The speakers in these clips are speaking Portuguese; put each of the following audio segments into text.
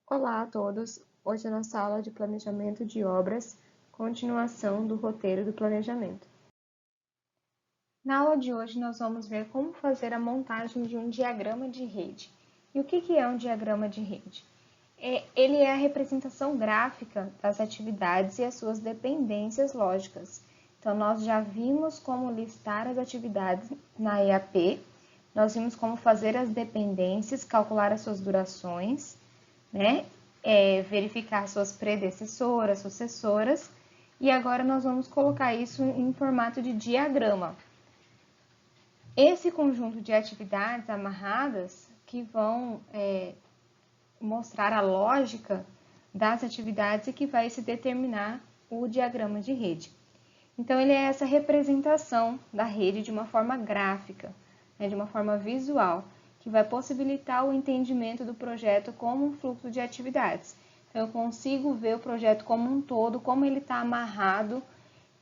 Olá a todos! Hoje é nossa aula de planejamento de obras, continuação do roteiro do planejamento. Na aula de hoje nós vamos ver como fazer a montagem de um diagrama de rede. E o que é um diagrama de rede? Ele é a representação gráfica das atividades e as suas dependências lógicas. Então, nós já vimos como listar as atividades na EAP, nós vimos como fazer as dependências, calcular as suas durações, né? Verificar suas predecessoras, sucessoras, e agora nós vamos colocar isso em formato de diagrama. Esse conjunto de atividades amarradas que vão mostrar a lógica das atividades e que vai se determinar o diagrama de rede. Então, ele é essa representação da rede de uma forma gráfica, de uma forma visual, que vai possibilitar o entendimento do projeto como um fluxo de atividades. Então, eu consigo ver o projeto como um todo, como ele está amarrado,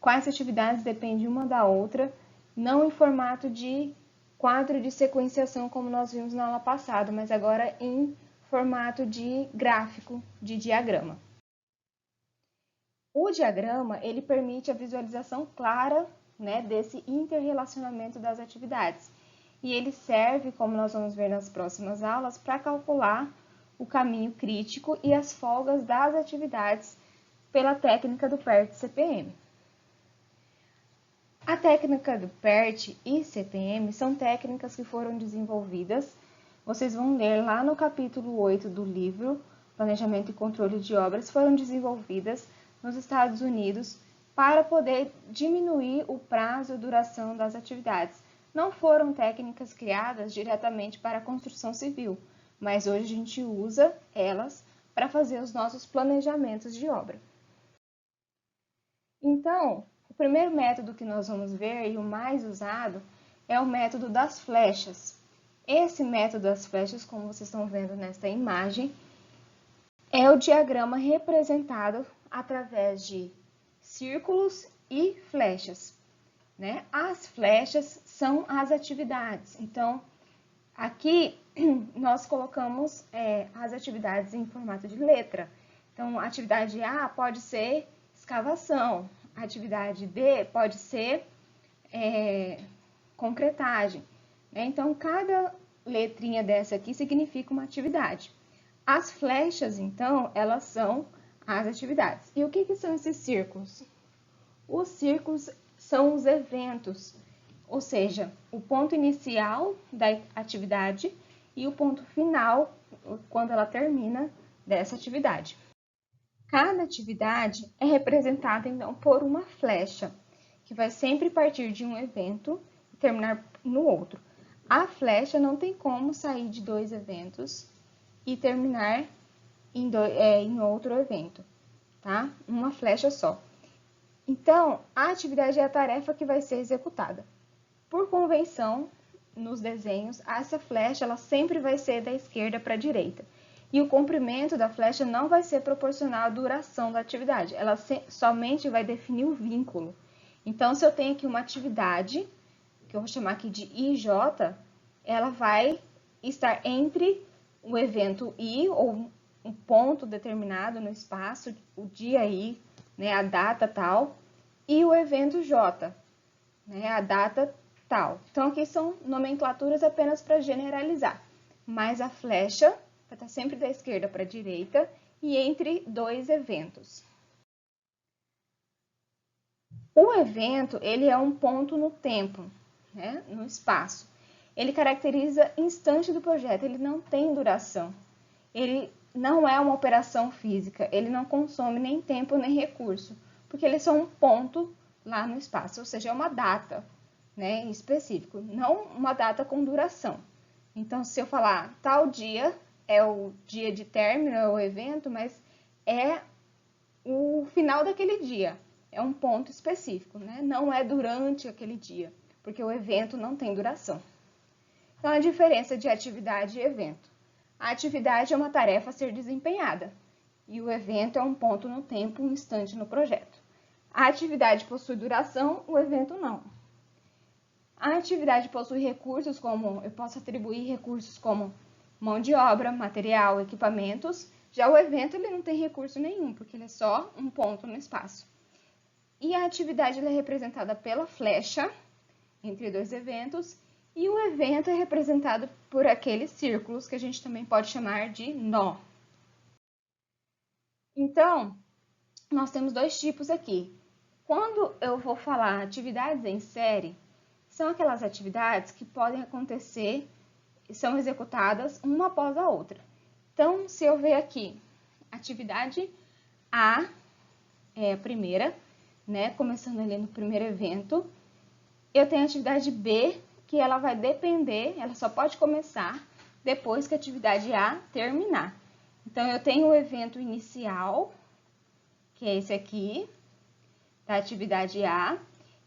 quais atividades dependem uma da outra, não em formato de quadro de sequenciação como nós vimos na aula passada, mas agora em formato de gráfico, de diagrama. O diagrama, ele permite a visualização clara, desse interrelacionamento das atividades. E ele serve, como nós vamos ver nas próximas aulas, para calcular o caminho crítico e as folgas das atividades pela técnica do PERT-CPM. A técnica do PERT e CPM são técnicas que foram desenvolvidas, vocês vão ler lá no capítulo 8 do livro Planejamento e Controle de Obras, foram desenvolvidas nos Estados Unidos para poder diminuir o prazo e duração das atividades. Não foram técnicas criadas diretamente para a construção civil, mas hoje a gente usa elas para fazer os nossos planejamentos de obra. Então, o primeiro método que nós vamos ver e o mais usado é o método das flechas. Esse método das flechas, como vocês estão vendo nesta imagem, é o diagrama representado através de círculos e flechas. As flechas são as atividades. Então, aqui nós colocamos as atividades em formato de letra. Então, a atividade A pode ser escavação, a atividade B pode ser concretagem. Então, cada letrinha dessa aqui significa uma atividade. As flechas, então, elas são as atividades. E o que são esses círculos? Os círculos são os eventos, ou seja, o ponto inicial da atividade e o ponto final, quando ela termina dessa atividade. Cada atividade é representada, então, por uma flecha, que vai sempre partir de um evento e terminar no outro. A flecha não tem como sair de dois eventos e terminar em outro evento, tá? Uma flecha só. Então, a atividade é a tarefa que vai ser executada. Por convenção, nos desenhos, essa flecha ela sempre vai ser da esquerda para a direita. E o comprimento da flecha não vai ser proporcional à duração da atividade, ela somente vai definir o vínculo. Então, se eu tenho aqui uma atividade, que eu vou chamar aqui de IJ, ela vai estar entre o evento I, ou um ponto determinado no espaço, o dia I, a data tal, e o evento J, a data tal. Então, aqui são nomenclaturas apenas para generalizar, mas a flecha vai estar sempre da esquerda para a direita e entre dois eventos. O evento, ele é um ponto no tempo, no espaço. Ele caracteriza instante do projeto, ele não tem duração. Ele não é uma operação física, ele não consome nem tempo nem recurso, porque ele é só um ponto lá no espaço, ou seja, é uma data, em específico, não uma data com duração. Então, se eu falar tal dia, é o dia de término, é o evento, mas é o final daquele dia, é um ponto específico, não é durante aquele dia, porque o evento não tem duração. Então, a diferença de atividade e evento. A atividade é uma tarefa a ser desempenhada e o evento é um ponto no tempo, um instante no projeto. A atividade possui duração, o evento não. A atividade possui recursos eu posso atribuir recursos como mão de obra, material, equipamentos. Já o evento ele não tem recurso nenhum, porque ele é só um ponto no espaço. E a atividade ela é representada pela flecha entre dois eventos, e o evento é representado por aqueles círculos que a gente também pode chamar de nó. Então, nós temos dois tipos aqui. Quando eu vou falar atividades em série, são aquelas atividades que podem acontecer e são executadas uma após a outra. Então, se eu ver aqui, atividade A é a primeira, né, começando ali no primeiro evento, eu tenho a atividade B, que ela vai depender, ela só pode começar depois que a atividade A terminar. Então, eu tenho o evento inicial, que é esse aqui, da atividade A,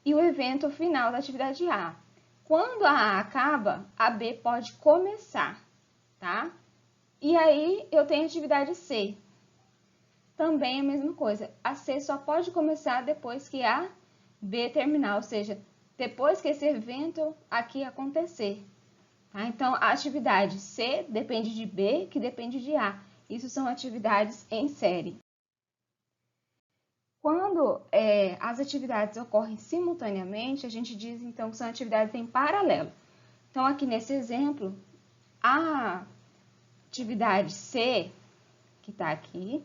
e o evento final da atividade A. Quando a A acaba, a B pode começar, tá? E aí, eu tenho a atividade C. Também a mesma coisa. A C só pode começar depois que a B terminar, ou seja, depois que esse evento aqui acontecer. Tá? Então, a atividade C depende de B, que depende de A. Isso são atividades em série. Quando as atividades ocorrem simultaneamente, a gente diz então que são atividades em paralelo. Então, aqui nesse exemplo, a atividade C, que está aqui,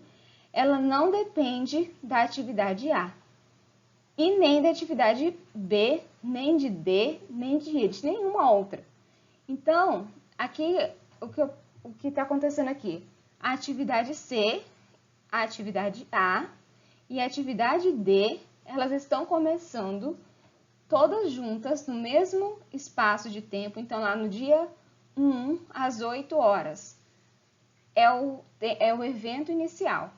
ela não depende da atividade A. E nem da atividade B, nem de D, nem de nenhuma outra. Então, aqui, o que está acontecendo aqui? A atividade C, a atividade A e a atividade D, elas estão começando todas juntas no mesmo espaço de tempo. Então, lá no dia 1, às 8 horas, é o evento inicial.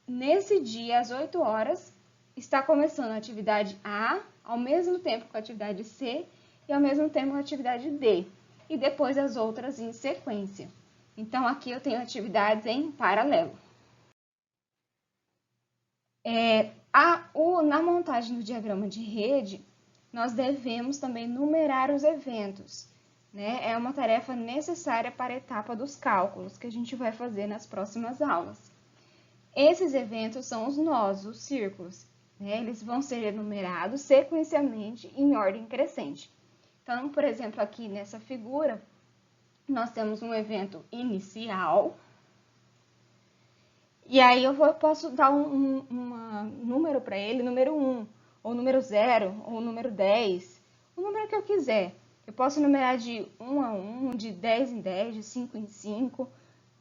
Nesse dia, às 8 horas, está começando a atividade A, ao mesmo tempo com a atividade C e ao mesmo tempo com a atividade D. E depois as outras em sequência. Então, aqui eu tenho atividades em paralelo. Na montagem do diagrama de rede, nós devemos também numerar os eventos, né? É uma tarefa necessária para a etapa dos cálculos, que a gente vai fazer nas próximas aulas. Esses eventos são os nós, os círculos, né? Eles vão ser enumerados sequencialmente em ordem crescente. Então, por exemplo, aqui nessa figura, nós temos um evento inicial. E aí eu posso dar um número para ele, número 1, ou número 0, ou número 10, o número que eu quiser. Eu posso numerar de 1 a 1, de 10 em 10, de 5 em 5,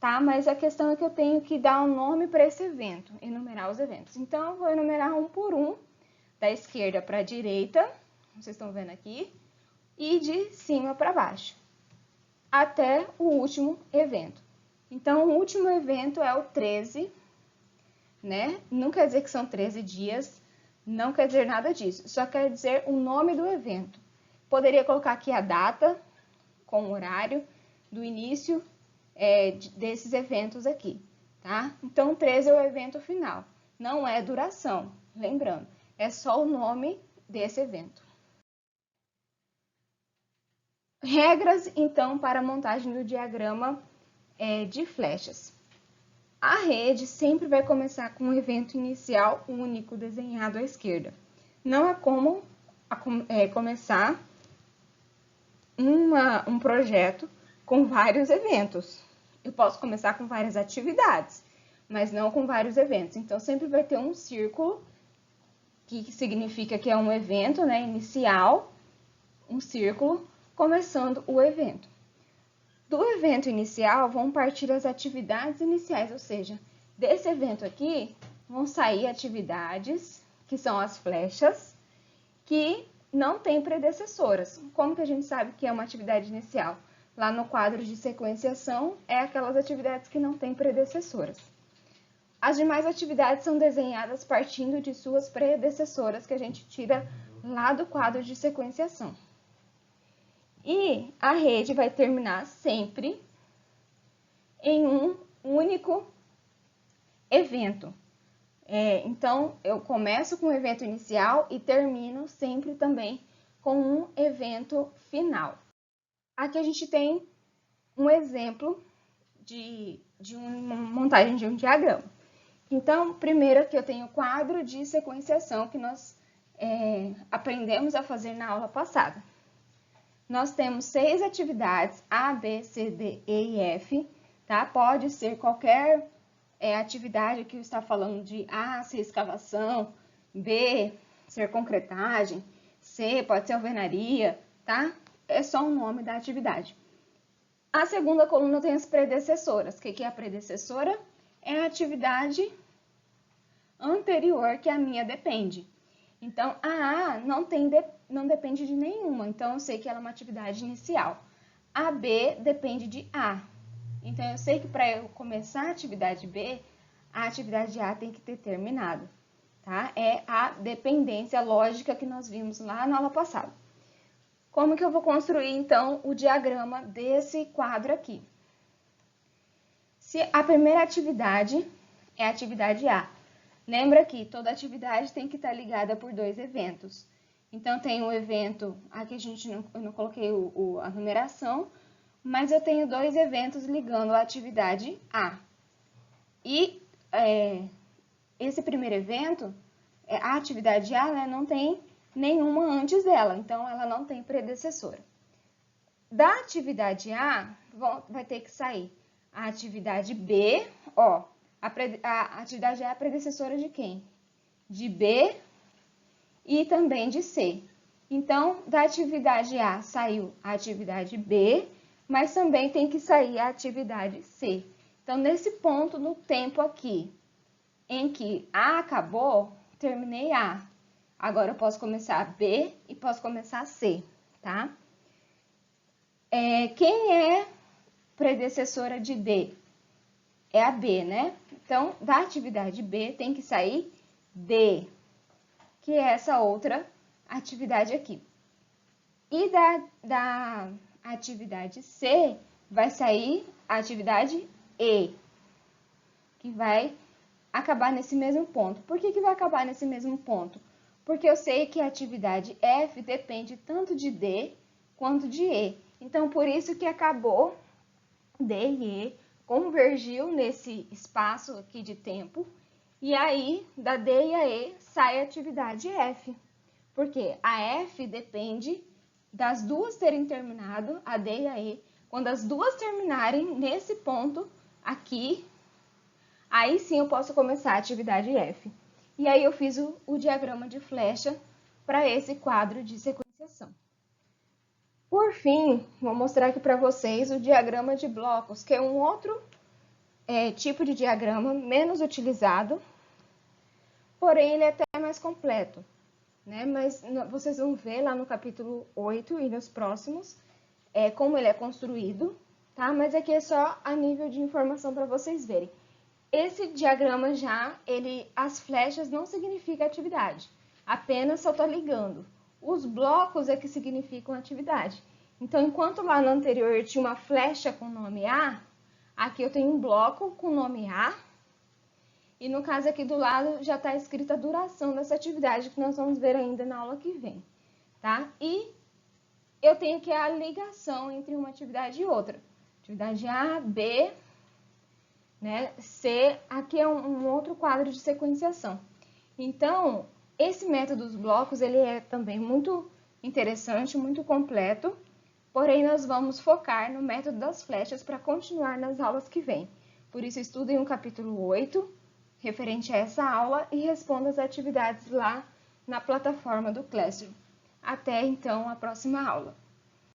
tá? Mas a questão é que eu tenho que dar um nome para esse evento, enumerar os eventos. Então, eu vou enumerar um por um, da esquerda para a direita, vocês estão vendo aqui, e de cima para baixo, até o último evento. Então, o último evento é o 13, né? Não quer dizer que são 13 dias, não quer dizer nada disso, só quer dizer o nome do evento. Poderia colocar aqui a data com o horário do início desses eventos aqui, tá? Então, 13 é o evento final, não é duração, lembrando, é só o nome desse evento. Regras, então, para a montagem do diagrama de flechas. A rede sempre vai começar com um evento inicial único desenhado à esquerda. Não é como começar um projeto com vários eventos. Eu posso começar com várias atividades, mas não com vários eventos. Então, sempre vai ter um círculo, que significa que é um evento, né, inicial, um círculo, começando o evento. Do evento inicial vão partir as atividades iniciais, ou seja, desse evento aqui vão sair atividades, que são as flechas, que não têm predecessoras. Como que a gente sabe que é uma atividade inicial? Lá no quadro de sequenciação, é aquelas atividades que não têm predecessoras. As demais atividades são desenhadas partindo de suas predecessoras, que a gente tira lá do quadro de sequenciação. E a rede vai terminar sempre em um único evento. Então, eu começo com o evento inicial e termino sempre também com um evento final. Aqui a gente tem um exemplo de uma montagem de um diagrama. Então, primeiro aqui eu tenho o quadro de sequenciação que nós aprendemos a fazer na aula passada. Nós temos 6 atividades, A, B, C, D, E e F, tá? Pode ser qualquer atividade que está falando de A, ser escavação, B, ser concretagem, C, pode ser alvenaria, tá? É só o nome da atividade. A segunda coluna tem as predecessoras. O que é a predecessora? É a atividade anterior que a minha depende. Então, a não depende de nenhuma, então eu sei que ela é uma atividade inicial. A B depende de A. Então, eu sei que para eu começar a atividade B, a atividade A tem que ter terminado, tá? É a dependência lógica que nós vimos lá na aula passada. Como que eu vou construir, então, o diagrama desse quadro aqui? Se a primeira atividade é a atividade A. Lembra que toda atividade tem que estar ligada por 2 eventos. Então, tem um evento, aqui eu não coloquei a numeração, mas eu tenho 2 eventos ligando a atividade A. E esse primeiro evento, a atividade A, né, não tem nenhuma antes dela, então ela não tem predecessora. Da atividade A, vai ter que sair a atividade B, ó, a atividade A é a predecessora de quem? De B e também de C. Então, da atividade A saiu a atividade B, mas também tem que sair a atividade C. Então, nesse ponto no tempo aqui, em que A acabou, terminei A. Agora eu posso começar B e posso começar C, tá? Quem é predecessora de D? É a B, né? Então, da atividade B tem que sair D, que é essa outra atividade aqui. E da atividade C vai sair a atividade E, que vai acabar nesse mesmo ponto. Por que vai acabar nesse mesmo ponto? Porque eu sei que a atividade F depende tanto de D quanto de E. Então, por isso que acabou D e E, convergiu nesse espaço aqui de tempo, e aí, da D e a E, sai a atividade F. Porque a F depende das duas terem terminado, a D e a E. Quando as duas terminarem nesse ponto aqui, aí sim eu posso começar a atividade F. E aí eu fiz o diagrama de flecha para esse quadro de sequenciação. Por fim, vou mostrar aqui para vocês o diagrama de blocos, que é um outro tipo de diagrama menos utilizado, porém ele é até mais completo, né? Mas vocês vão ver lá no capítulo 8 e nos próximos como ele é construído, tá? Mas aqui é só a nível de informação para vocês verem. Esse diagrama as flechas não significam atividade, apenas só estou ligando. Os blocos é que significam atividade. Então, enquanto lá no anterior eu tinha uma flecha com o nome A, aqui eu tenho um bloco com o nome A, e no caso aqui do lado já está escrita a duração dessa atividade, que nós vamos ver ainda na aula que vem, tá? E eu tenho aqui a ligação entre uma atividade e outra. Atividade A, B, né? C, aqui é um outro quadro de sequenciação. Então, esse método dos blocos, ele é também muito interessante, muito completo, porém nós vamos focar no método das flechas para continuar nas aulas que vêm. Por isso, estudem o capítulo 8, referente a essa aula, e responda as atividades lá na plataforma do Classroom. Até, então, a próxima aula.